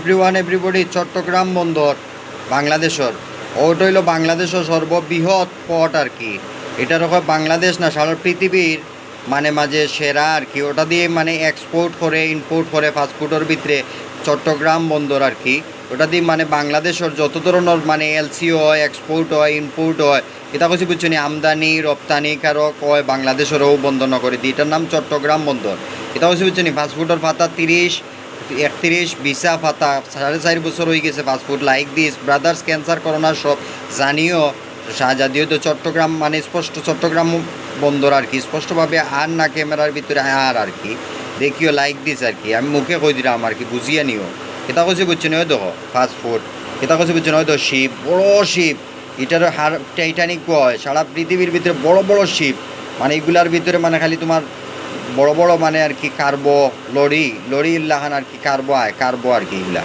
Everyone everybody Chittagong বন্দর বাংলাদেশের ওটা হইল বাংলাদেশের সর্ববৃহৎ পট আর কি। এটা রকম বাংলাদেশ না সারা পৃথিবীর মানে মাঝে সেরা আর কি। ওটা দিয়ে মানে এক্সপোর্ট করে ইম্পোর্ট করে ফাস্টফুডের ভিতরে চট্টগ্রাম বন্দর আর কি। ওটা দিয়ে মানে বাংলাদেশের যত ধরনের মানে এলসি হয়, এক্সপোর্ট হয়, ইম্পোর্ট হয়, এটা কিছু বুঝছো নি, আমদানি রপ্তানি কারক হয় বাংলাদেশেরও বন্দর নগরী দিয়ে। এটার নাম চট্টগ্রাম বন্দর। এটা কিছু বুঝছো নি, ফাস্টফুডের পাতা 31 ভিসা পাতা 4.5 বছর হয়ে গেছে fast food like this brothers cancer corona সব জানিও শাহজাদিও তো চট্টগ্রাম মানে স্পষ্ট চট্টগ্রাম বন্দর আর কি। স্পষ্টভাবে আর না ক্যামেরার ভিতরে আর কি দেখিও লাইক দিস আর কি। আমি মুখে কই দিলাম আর কি, বুঝিয়ে নিও। এটা কইছে বুঝছো না, ওই দেখো ফাস্টফুড। এটা কইছে বুঝছো না, ওই দেখো শিপ, বড় শিপ। এটার হার টাইটানিক কয়। সারা পৃথিবীর ভিতরে বড় বড় শিপ মানে এগুলার ভিতরে মানে খালি তোমার বড় বড় মানে আর কি কার্বো লরি লাহান আর কি কার্বো আর কি এগুলা।